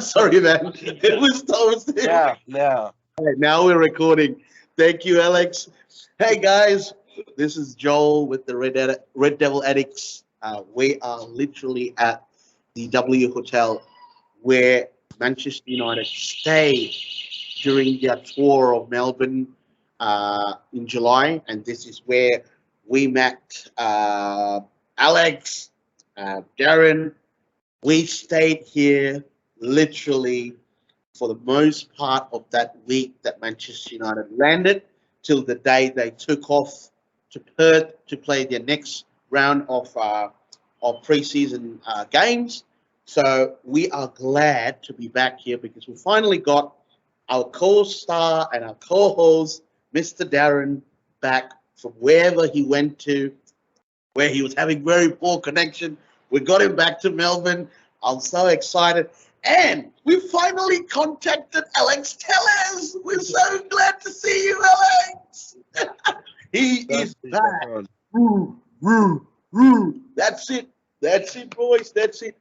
Sorry, man. It was Yeah. Right, now we're recording. Thank you, Alex. Hey, guys. This is Joel with the Red Devil Addicts. We are literally at the W Hotel where Manchester United stayed during their tour of Melbourne in July. And this is where we met Alex, Darren. We stayed here literally for the most part of that week that Manchester United landed till the day they took off to Perth to play their next round of pre-season games. So we are glad to be back here because we finally got our co-star and our co-host, Mr. Darren, back from wherever he went to, where he was having very poor connection. We got him back to Melbourne. I'm so excited. And we finally contacted Alex Tellez. We're so glad to see you, Alex. He is back. Woo, woo, woo. That's it. That's it, boys. That's it.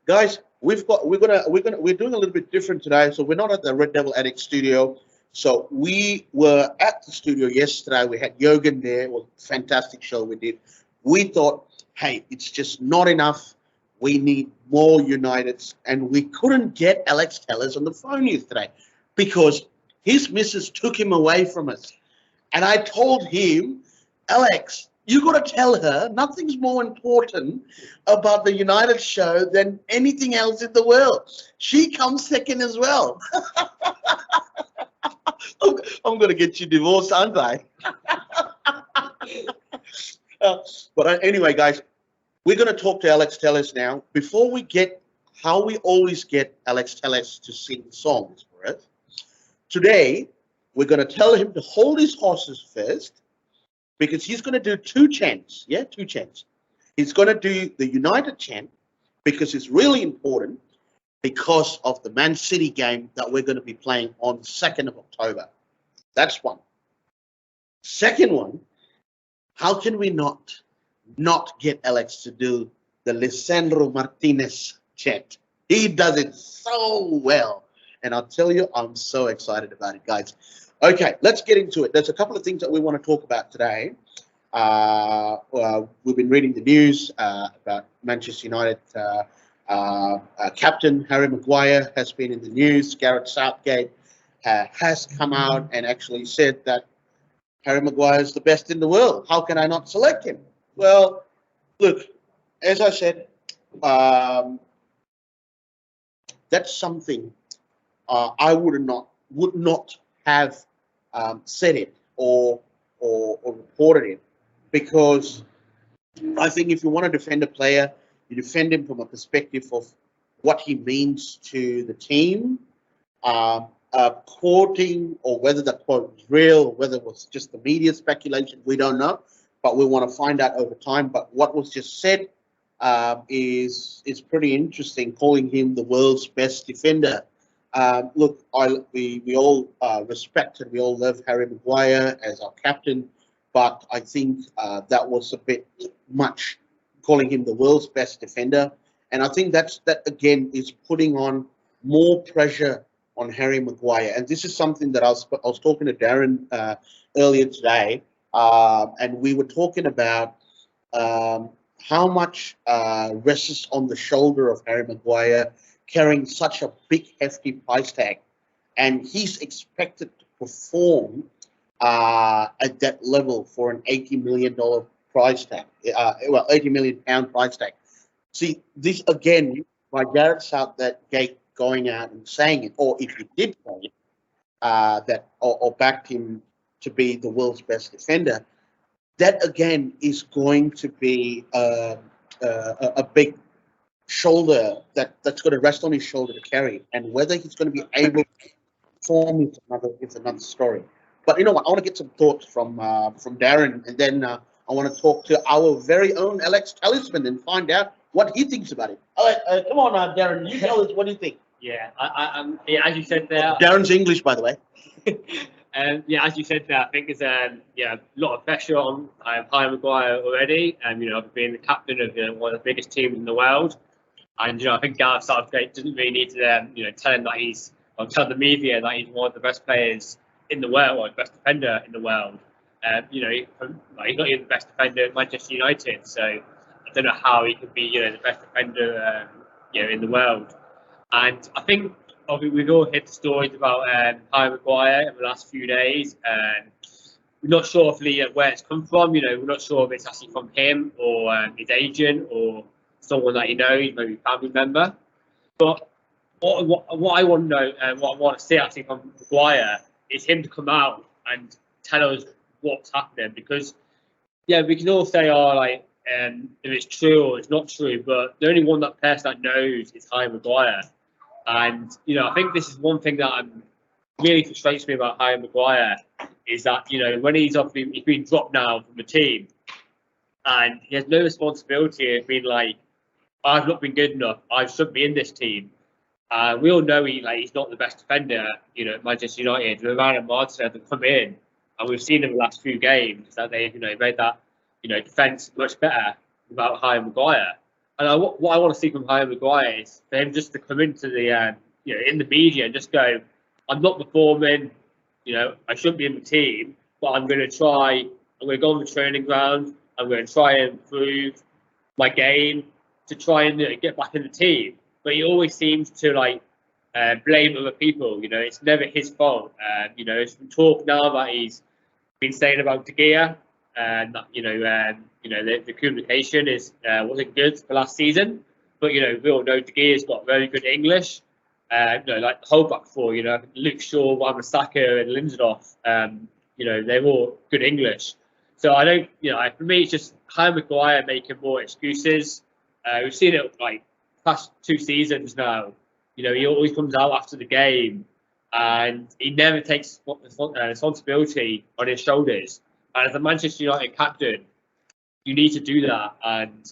Guys, we're doing a little bit different today. So we're not at the Red Devil Addict studio. So we were at the studio yesterday. We had Jürgen there. It was a fantastic show we did. We thought, hey, it's just not enough. We need more Uniteds. And we couldn't get Alex Tellez on the phone yesterday because his missus took him away from us. And I told him, Alex, you got to tell her nothing's more important about the United show than anything else in the world. She comes second as well. I'm going to get you divorced, aren't I? But anyway, guys, we're going to talk to Alex Tellez now. Before we get how we always get Alex Tellez to sing songs for us, today we're going to tell him to hold his horses first because he's going to do two chants. Yeah, two chants. He's going to do the United chant because it's really important because of the Man City game that we're going to be playing on 2nd of October. That's one. Second one, how can we not get Alex to do the Lisandro Martinez chant? He does it so well. And I'll tell you, I'm so excited about it, guys. Okay, let's get into it. There's a couple of things that we want to talk about today. We've been reading the news about Manchester United. Captain Harry Maguire has been in the news. Gareth Southgate has come out and actually said that Harry Maguire is the best in the world. How can I not select him? Well, look, as I said, that's something I would not have said it or reported it because I think if you want to defend a player, you defend him from a perspective of what he means to the team. Quoting or whether the quote was real or whether it was just the media speculation, we don't know. But we want to find out over time. But what was just said is pretty interesting, calling him the world's best defender. Look, we all respect and we all love Harry Maguire as our captain, but I think that was a bit much, calling him the world's best defender. And I think that again is putting on more pressure on Harry Maguire. And this is something that I was talking to Darren earlier today. And we were talking about how much rests on the shoulder of Harry Maguire carrying such a big, hefty price tag. And he's expected to perform at that level for an $80 million price tag. Well, £80 million price tag. See, this again, by Gareth Southgate going out and saying it, or if he did say it, that or backed him to be the world's best defender, that again is going to be a big shoulder that's going to rest on his shoulder to carry, and whether he's going to be able to perform is another story. But you know what? I want to get some thoughts from Darren, and then I want to talk to our very own Alex Talisman and find out what he thinks about it. All right, come on, Darren. You tell us what do you think. Yeah, yeah, as you said there. Darren's English, by the way. Yeah, as you said there, I think there's a lot of pressure on Harry Maguire already. You know, being the captain of one of the biggest teams in the world. And I think Gareth Southgate doesn't really need to tell him that or tell the media that he's one of the best players in the world, or the best defender in the world. He's not even the best defender at Manchester United, so I don't know how he could be the best defender in the world. And I think we've all heard the stories about Harry Maguire in the last few days, and we're not sure of where it's come from. We're not sure if it's actually from him or his agent or someone that he knows, maybe a family member. But what I want to know and what I want to see actually from Maguire is him to come out and tell us what's happening, because we can all say if it's true or it's not true, but the only person that knows is Harry Maguire. And I think this is one thing that really frustrates me about Harry Maguire, is that when he's been dropped now from the team, and he has no responsibility of being like, I've not been good enough, I shouldn't be in this team. We all know he's not the best defender, at Manchester United. Varane and Martinez have come in, and we've seen in the last few games that they've made that defence much better without Harry Maguire. And what I want to see from Harry Maguire is for him just to come into the in the media and just go, I'm not performing, I shouldn't be in the team, but I'm going to try. I'm going to go on the training ground. I'm going to try and improve my game to try and get back in the team. But he always seems to blame other people. It's never his fault. It's been talk now that he's been saying about De Gea, and that the communication wasn't good for last season. But we all know De Gea's got very good English. Like the whole back four, Luke Shaw, Wan-Bissaka, and Lindelof. They're all good English. So I don't, for me, it's just Harry Maguire making more excuses. We've seen it past 2 seasons now. He always comes out after the game, and he never takes responsibility on his shoulders. And as a Manchester United captain, you need to do that. And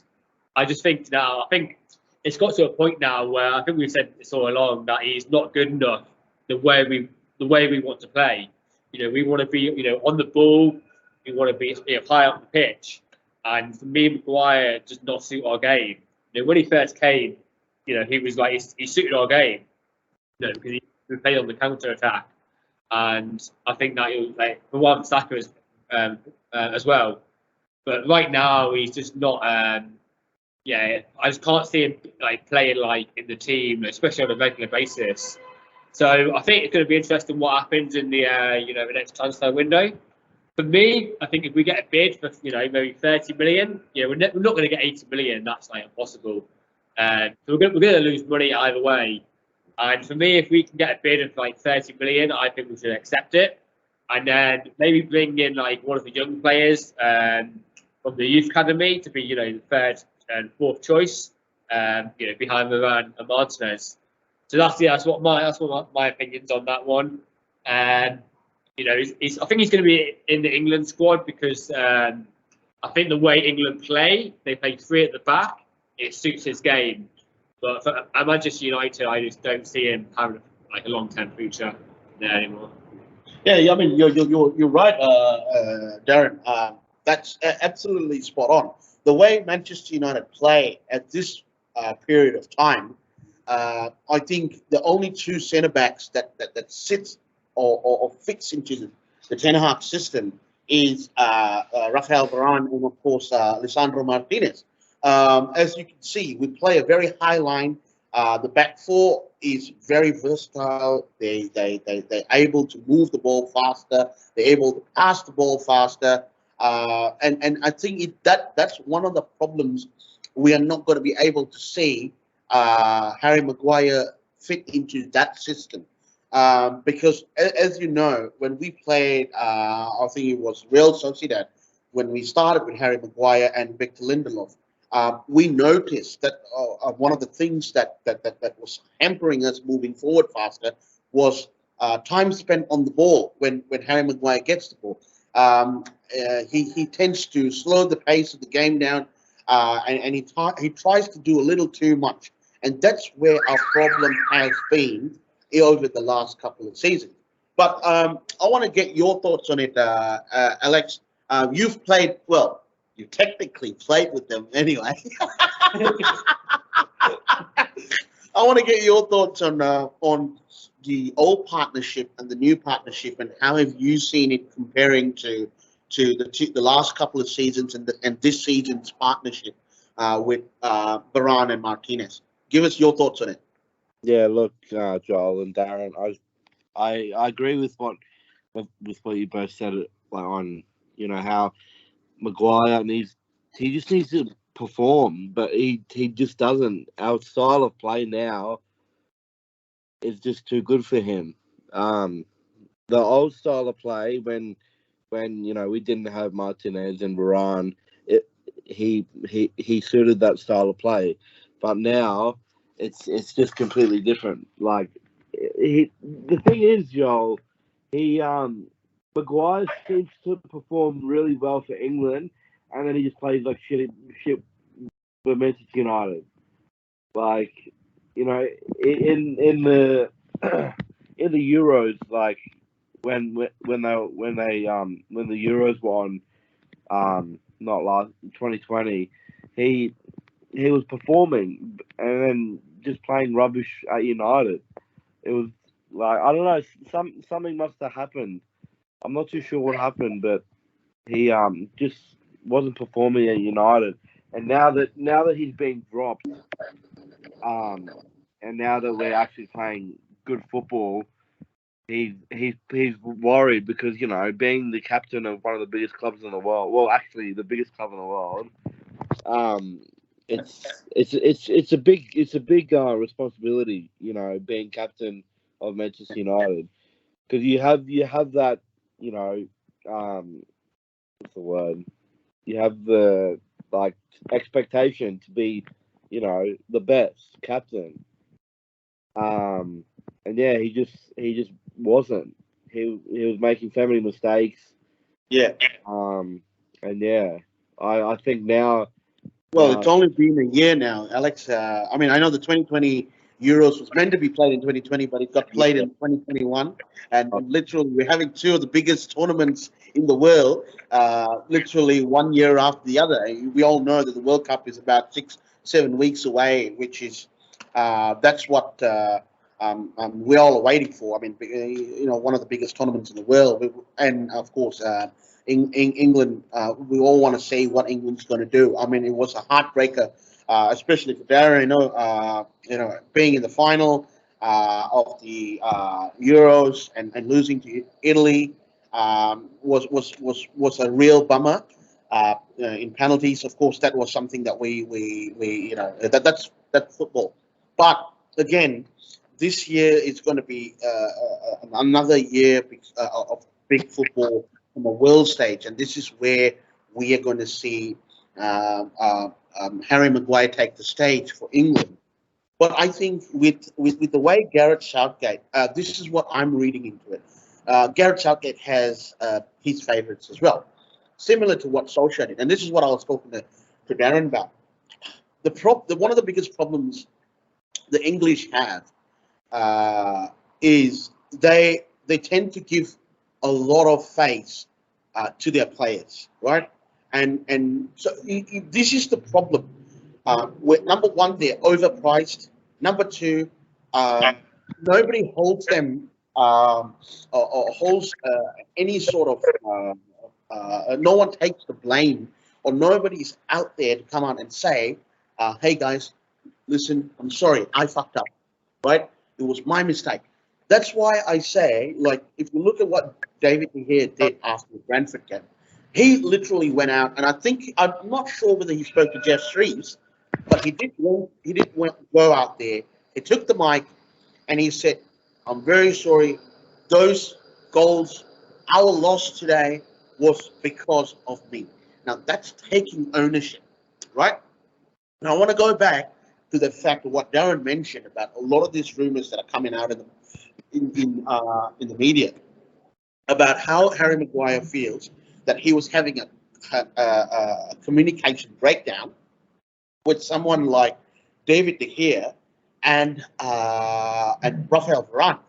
I just think now, I think it's got to a point now where I think we've said this all along, that he's not good enough the way we want to play. We want to be on the ball. We want to be high up the pitch. And for me, Maguire does not suit our game. When he first came, he was he suited our game, because he played on the counter attack. And I think that he was for Wan-Bissaka as well. But right now, he's just not. I just can't see him playing in the team, especially on a regular basis. So I think it's going to be interesting what happens in the the next transfer window. For me, I think if we get a bid for maybe 30 million, we're not going to get 80 million. That's impossible. So we're going to lose money either way. And for me, if we can get a bid of 30 million, I think we should accept it. And then maybe bring in one of the young players from the youth academy to be the third and fourth choice, behind Varane and Martinez. So that's what my opinions on that one. I think he's going to be in the England squad because I think the way England play, they play 3 at the back. It suits his game. But for Manchester United, I just don't see him having a long-term future there anymore. Yeah, I mean you're right, Darren. That's absolutely spot on. The way Manchester United play at this period of time, I think the only 2 centre backs that sits or fits into the Ten Hag system is Rafael Varane and of course Lisandro Martinez. As you can see, we play a very high line. The back four is very versatile. They're able to move the ball faster. They're able to pass the ball faster. And I think that's one of the problems. We are not going to be able to see Harry Maguire fit into that system. Because as you know, when we played, I think it was Real Sociedad, when we started with Harry Maguire and Victor Lindelof, we noticed that one of the things that was hampering us moving forward faster was time spent on the ball when Harry Maguire gets the ball. He tends to slow the pace of the game down, and he tries to do a little too much. And that's where our problem has been over the last couple of seasons. But I want to get your thoughts on it, Alex. You've played, well, you technically played with them anyway. I want to get your thoughts on the old partnership and the new partnership, and how have you seen it comparing to the last couple of seasons and this season's partnership with Varane and Martinez. Give us your thoughts on it. Yeah, look, Joel and Darren, I agree with what you both said. Like on, how Maguire he just needs to perform, but he just doesn't. Our style of play now is just too good for him. The old style of play when we didn't have Martinez and Varane, he suited that style of play, but now it's just completely different. Like the thing is, Joel, he Maguire seems to perform really well for England, and then he just plays like shit for Manchester United. Like in the in the Euros, like when the Euros won, not last 2020, he was performing and then just playing rubbish at United. It was like, I don't know, something must have happened. I'm not too sure what happened, but he just wasn't performing at United. And now that he's being dropped, and now that we're actually playing good football, he's worried because being the captain of one of the biggest clubs in the world, well, actually the biggest club in the world, it's a big responsibility, being captain of Manchester United, because you have that, what's the word? You have the like expectation to be, the best captain. And yeah, he just wasn't. He was making so many mistakes. Yeah. And yeah, I think now. Well, it's only been a year now, Alex. I mean, I know the 2020 Euros was meant to be played in 2020, but it got played in 2021. And literally, we're having two of the biggest tournaments in the world, literally 1 year after the other. We all know that the World Cup is about 6-7 weeks away, which is that's what we all are waiting for. I mean, one of the biggest tournaments in the world, and of course. In England, we all want to see what England's going to do. I mean, it was a heartbreaker, especially for Darren. Being in the final of the Euros and losing to Italy was a real bummer. In penalties, of course, that was something that that's football. But again, this year is going to be another year of big football on the world stage, and this is where we are going to see Harry Maguire take the stage for England. But I think with the way Gareth Southgate, this is what I'm reading into it. Gareth Southgate has his favourites as well, similar to what Solskjaer did, and this is what I was talking to Darren about. One of the biggest problems the English have is they tend to give a lot of faith to their players, right? And so this is the problem. Number one, they're overpriced. Number two, nobody holds them or holds any sort of. No one takes the blame, or nobody's out there to come out and say, "Hey guys, listen, I'm sorry, I fucked up, right? It was my mistake." That's why I say, like, if you look at what David De Gea did after the Brentford game, he literally went out, and I'm not sure whether he spoke to Jeff Shreves, but he did go out there. He took the mic, and he said, "I'm very sorry. Those goals, our loss today was because of me." Now that's taking ownership, right? And I want to go back to the fact of what Darren mentioned about a lot of these rumors that are coming out in the media about how Harry Maguire feels that he was having a communication breakdown with someone like David De Gea and Rafael Varane.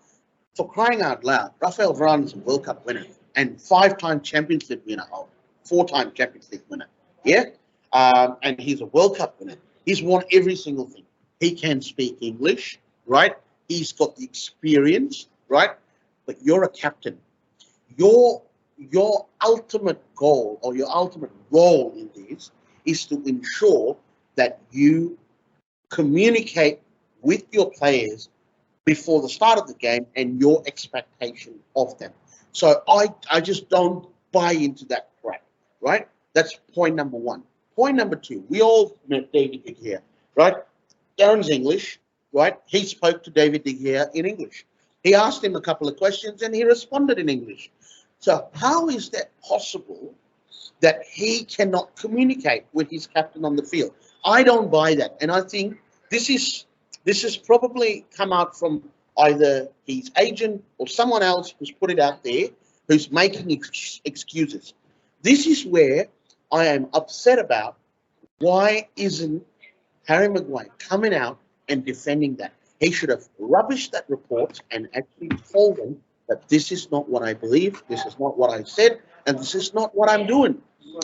For crying out loud, Rafael Varane is a World Cup winner and 5-time Champions League winner, or 4-time Champions League winner. Yeah, and he's a World Cup winner. He's won every single thing. He can speak English, right? He's got the experience, right? But you're a captain. Your ultimate goal or your ultimate role in this is to ensure that you communicate with your players before the start of the game and your expectation of them. So I just don't buy into that crap, right? That's point number one. Point number two, we all met David De Gea, right? Darren's English, right? He spoke to David De Gea in English. He asked him a couple of questions and he responded in English. So how is that possible that he cannot communicate with his captain on the field? I don't buy that. And I think this is probably come out from either his agent or someone else who's put it out there, who's making excuses. This is where I am upset about. Why isn't Harry Maguire coming out and defending that? He should have rubbished that report and actually told them that this is not what I believe, this is not what I said, and this is not what I'm doing.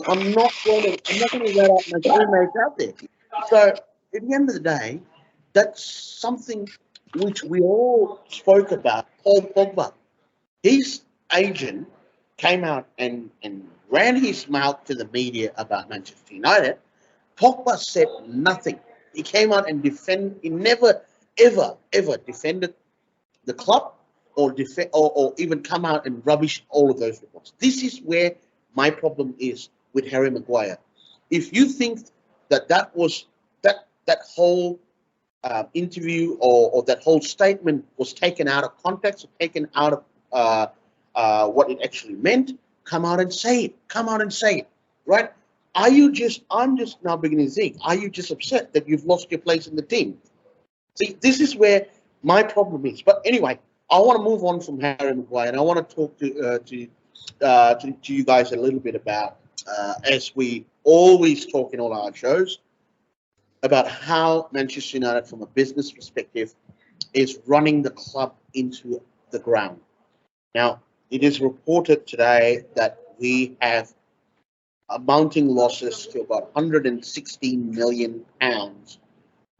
I'm not going to let out my teammates out there. So at the end of the day, that's something which we all spoke about. Paul Pogba, his agent came out and ran his mouth to the media about Manchester United. Pogba said nothing. He came out and he never, ever defended the club or even come out and rubbish all of those reports. This is where my problem is with Harry Maguire. If you think that was that whole interview or that whole statement was taken out of context or taken out of what it actually meant, come out and say it. Come out and say it, right? I'm just now beginning to think, are you just upset that you've lost your place in the team? See, this is where my problem is. But anyway, I want to move on from Harry Maguire, and I want to talk to you guys a little bit about, as we always talk in all our shows, about how Manchester United, from a business perspective, is running the club into the ground. Now, it is reported today that we have amounting losses to about 116 million pounds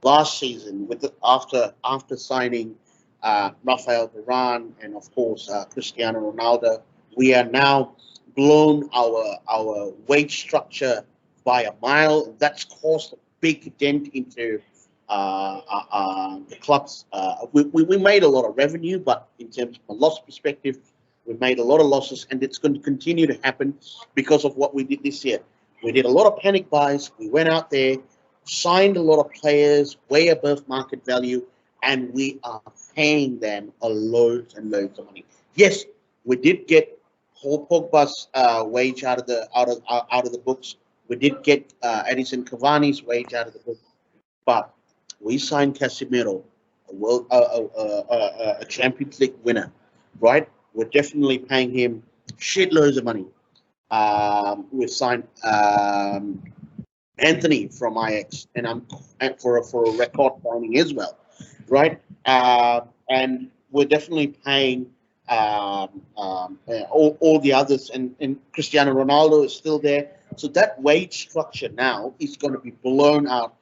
last season, after signing Rafael Daren and of course Cristiano Ronaldo. We are now blown our wage structure by a mile. That's caused a big dent into the club's. We made a lot of revenue, but in terms of a loss perspective, we made a lot of losses, and it's going to continue to happen because of what we did this year. We did a lot of panic buys. We went out there, signed a lot of players way above market value, and we are paying them loads and loads of money. Yes, we did get Paul Pogba's wage out of the books. We did get Edison Cavani's wage out of the books, but we signed Casemiro, a Champions League winner, right? We're definitely paying him shitloads of money. We signed Anthony from Ajax, and for a record signing as well, right? And we're definitely paying all the others, and Cristiano Ronaldo is still there. So that wage structure now is going to be blown out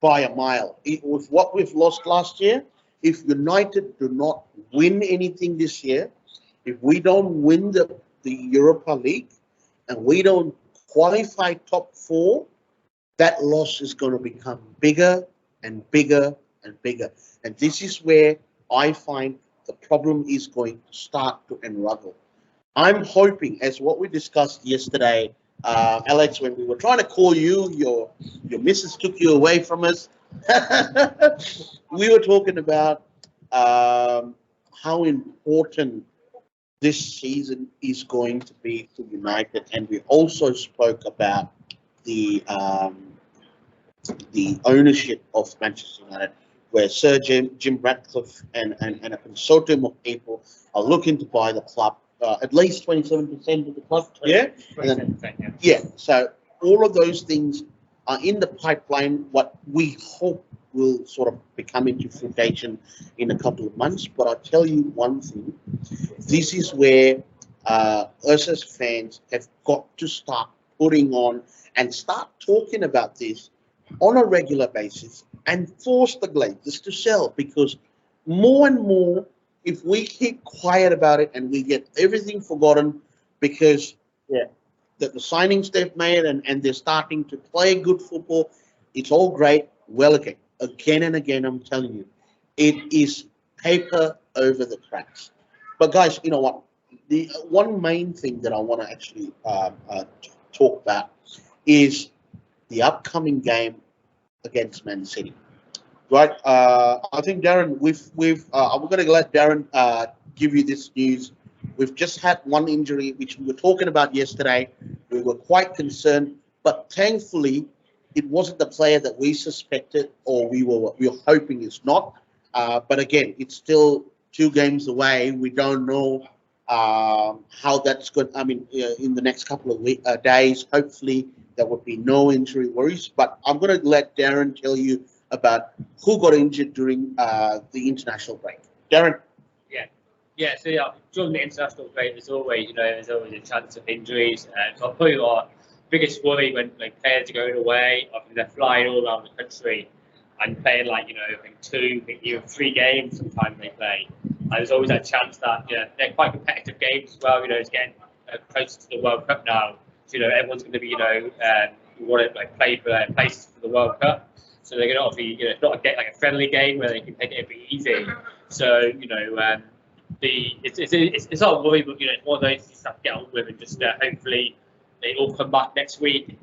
by a mile. With what we've lost last year, if United do not win anything this year, if we don't win the Europa League and we don't qualify top 4, that loss is going to become bigger and bigger and bigger. And this is where I find the problem is going to start to unravel. I'm hoping, as what we discussed yesterday, Alex, when we were trying to call you, your missus took you away from us. We were talking about how important this season is going to be for United, and we also spoke about the ownership of Manchester United, where Sir Jim Ratcliffe and a consortium of people are looking to buy the club, at least 27% of the club. Yeah, yeah. So all of those things are in the pipeline. What we hope will sort of become into fruition in a couple of months. But I'll tell you one thing: this is where us as fans have got to start putting on and start talking about this on a regular basis and force the Glazers to sell, because more and more, if we keep quiet about it and we get everything forgotten because the signings they've made and they're starting to play good football, it's all great. Well, again and again, I'm telling you, it is paper over the cracks. But guys, you know what? The one main thing that I want to actually talk about is the upcoming game against Man City. Right? I think Darren, I'm going to let Darren give you this news. We've just had one injury, which we were talking about yesterday. We were quite concerned, but thankfully, it wasn't the player that we suspected or we were hoping is not. But again, it's still 2 games away. We don't know how that's going. I mean, in the next couple of days, hopefully there would be no injury worries. But I'm going to let Darren tell you about who got injured during the international break. Darren. So during the international break, there's always a chance of injuries. So probably our biggest worry when players are going away, often they're flying all around the country and playing I think 2, even 3 games sometimes they play. And there's always that chance that they're quite competitive games as well. It's getting closer to the World Cup now. So everyone's going to be want to play for their places for the World Cup. So they're going to obviously it's not a friendly game where they can take it a bit easy. So it's not a worry, but it's one of those you just have to get on with and just hopefully they all come back next week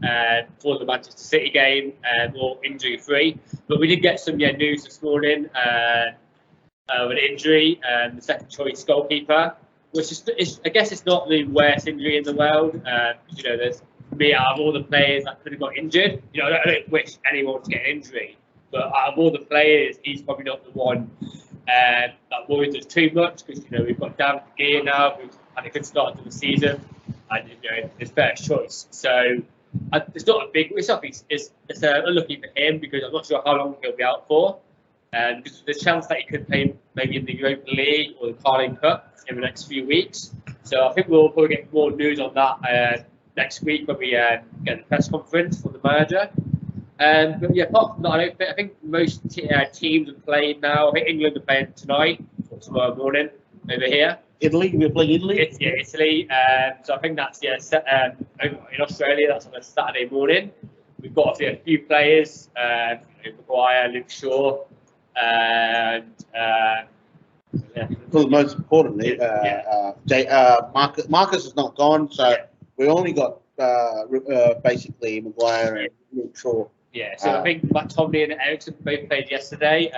for the Manchester City game, all injury free. But we did get some news this morning of an injury, the second choice goalkeeper, which I guess it's not the worst injury in the world. There's me out of all the players that could have got injured. I don't wish anyone to get an injury, but out of all the players, he's probably not the one that worries us too much, because we've got Daren Flies now, who's had a good start to the season, and his first choice. So it's not a big. It's unlucky for him, because I'm not sure how long he'll be out for. Because there's a chance that he could play maybe in the Europa League or the Carling Cup in the next few weeks. So I think we'll probably get more news on that next week when we get the press conference from the manager. But apart from that, I think most teams are playing now. I think England are playing tonight or tomorrow morning over here. Italy, we're playing Italy. Italy. So I think that's in Australia. That's on a Saturday morning. We've got a few players: Maguire, Luke Shaw, and well, most importantly, Marcus is not gone, so we only got basically Maguire and Luke Shaw. So I think McTominay and Ericsson both played yesterday.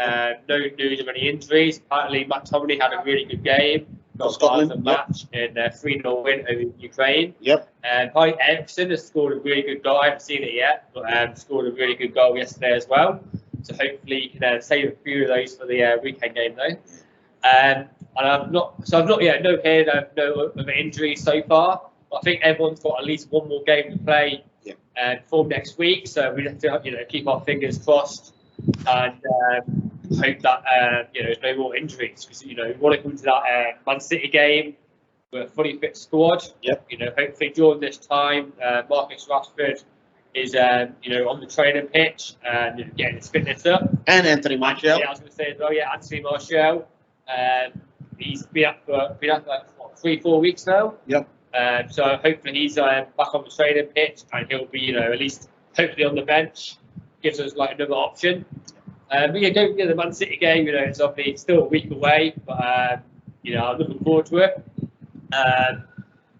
No news of any injuries. Apparently, McTominay had a really good game. Got a match in a 3-0 win over Ukraine. Ericsson has scored a really good goal. I haven't seen it yet, but scored a really good goal yesterday as well. So hopefully he can save a few of those for the weekend game though. And I've not yet heard of no other injuries so far. But I think everyone's got at least one more game to play for next week. So we have to keep our fingers crossed and hope that there's no more injuries, because we want to come to that Man City game with a fully fit squad. Hopefully during this time, Marcus Rashford is on the training pitch and getting his fitness up. And Anthony Martial. I was going to say as well. Anthony Martial. He's been up for 3-4 weeks now. So hopefully he's back on the training pitch, and he'll be at least hopefully on the bench. Gives us another option. But don't get the Man City game. It's obviously still a week away, but I'm looking forward to it.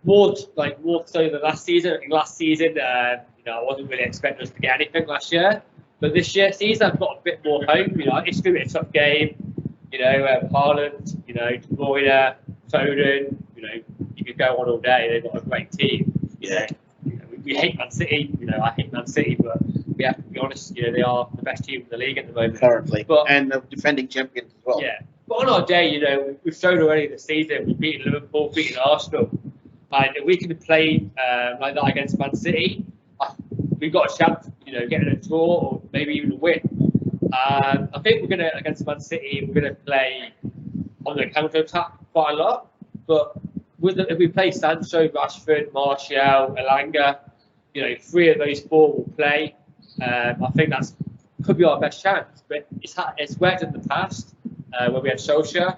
More so than last season. I think last season, I wasn't really expecting us to get anything last year, but this season I've got a bit more hope. It's going to be a tough game. Haaland, De Bruyne, Foden. You could go on all day. They've got a great team. We hate Man City. I hate Man City, but we have to be honest. They are the best team in the league at the moment currently, and defending champions as well. But on our day, we've shown already this season. We've beaten Liverpool, beaten Arsenal, and if we can play like that against Man City, we've got a chance. Getting a draw or maybe even a win. I think we're against Man City. We're gonna play on the counter attack quite a lot, but if we play Sancho, Rashford, Martial, Elanga, 3 of those 4 will play. I think that's could be our best chance. But it's worked in the past when we had Solskjaer.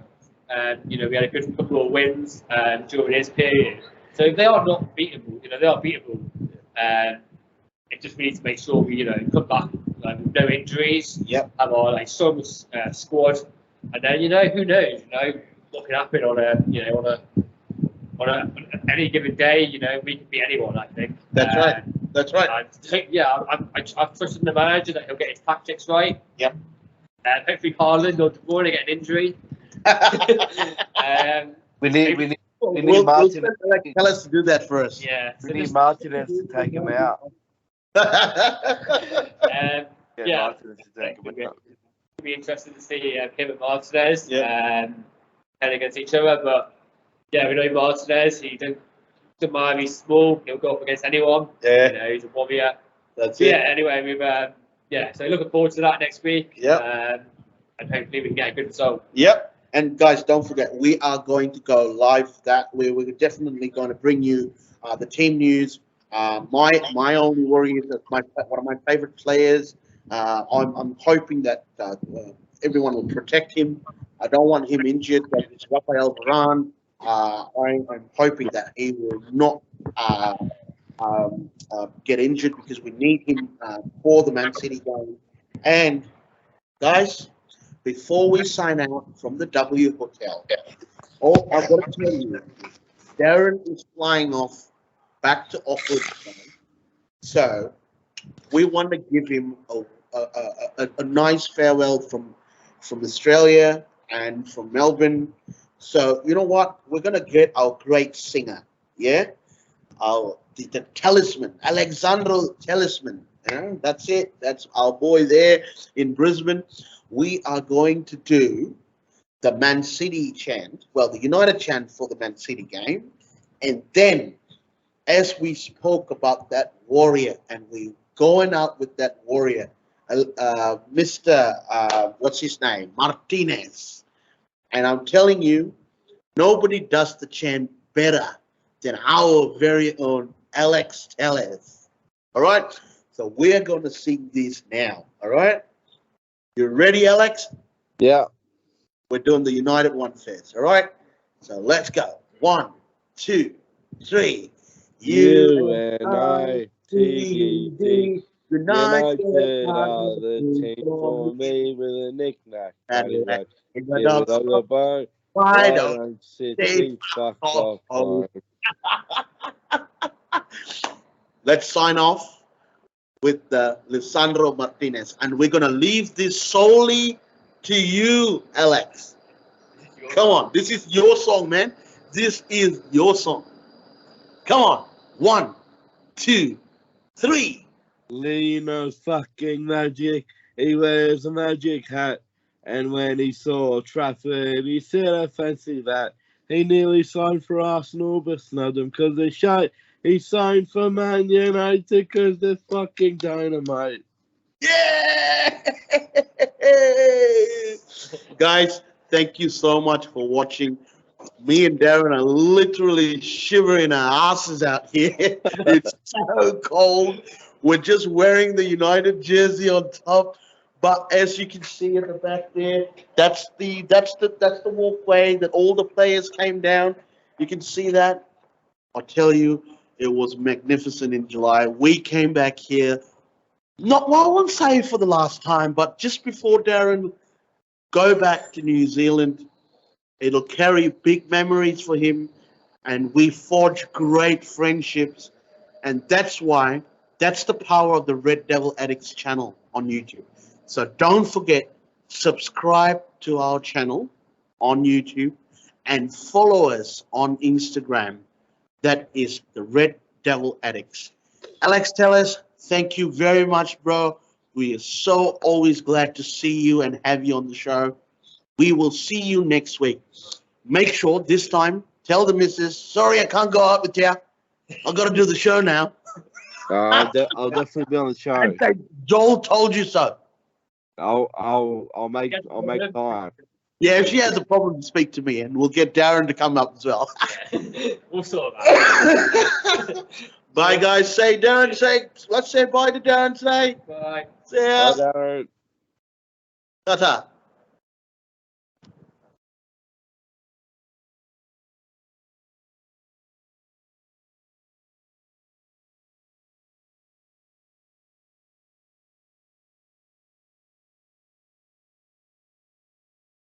You know, we had a good couple of wins during his period. So they are not beatable. You know, they are beatable. It just we need to make sure we, you know, come back with no injuries. Yep. Have our like strong squad, and then you know who knows, you know what can happen on any given day. You know we can beat anyone. I think. That's right. That's right. I've trusted the manager that he'll get his tactics right. Yep. Hopefully Haaland or De Bruyne get an injury. We need We'll Martinez. tell us to do that for us. Yeah. We need Martinez to take him out. Yeah. Martinez to take him out. It'll be interesting to see him and Martinez Yeah. playing against each other. But yeah, we know Martinez. He doesn't mind. He's small. He'll go up against anyone. Yeah. You know, he's a warrior. That's Yeah. it. Anyway, so looking forward to that next week. Yep. And hopefully we can get a good result. Yep. And guys, don't forget, we are going to go live that way. We're definitely going to bring you the team news. My only worry is that one of my favorite players. I'm hoping that everyone will protect him. I don't want him injured. But it's Rafael Varane. I'm hoping that he will not get injured because we need him for the Man City game. And guys, before we sign out from the W Hotel, I've got to tell you, Darren is flying off back to Auckland. So we want to give him a nice farewell from Australia and from Melbourne. So you know what? We're going to get our great singer, yeah? The talisman, Alexandro Talisman. Yeah? That's it. That's our boy there in Brisbane. We are going to do the Man City chant, well, the United chant for the Man City game. And then, as we spoke about that warrior, and we going out with that warrior, Mr. What's his name? Martinez. And I'm telling you, nobody does the chant better than our very own Alex Telles. All right? So we're going to sing this now. All right? You ready, Alex? Yeah. We're doing the United one first, all right? So let's go. 1, 2, 3. UNITED United are the team for me with a knick-knack. And Give it on the bone. Why Why don't don't City fuck off? let's sign off with Lisandro Martinez, and we're gonna leave this solely to you, Alex. Come on, this is your song, man. This is your song. Come on, 1, 2, 3. Lino's fucking magic. He wears a magic hat, and when he saw Trafford, he said, "I fancy that." He nearly signed for Arsenal, but snubbed him because they're shy. He signed for Man United because they're fucking dynamite. Yeah! Guys, thank you so much for watching. Me and Darren are literally shivering our asses out here. It's so cold. We're just wearing the United jersey on top. But as you can see at the back there, that's the walkway that all the players came down. You can see that. I tell you, it was magnificent in July. We came back here, not well, I won't say for the last time, but just before Darren go back to New Zealand. It'll carry big memories for him, and we forge great friendships. And that's why, that's the power of the Red Devil Addicts channel on YouTube. So don't forget, subscribe to our channel on YouTube and follow us on Instagram. That is the Red Devil Addicts. Alex, tell us, thank you very much, bro. We are so always glad to see you and have you on the show. We will see you next week. Make sure this time, tell the missus, sorry I can't go out with you. I've got to do the show now. I'll definitely be on the show. And say, Joel told you so. I'll make time. Yeah, if she has a problem, speak to me, and we'll get Darren to come up as well. We'll sort that. Bye, guys. Say, Darren, let's say bye to Darren today. Bye. See ya. Bye, Darren. Ta-ta.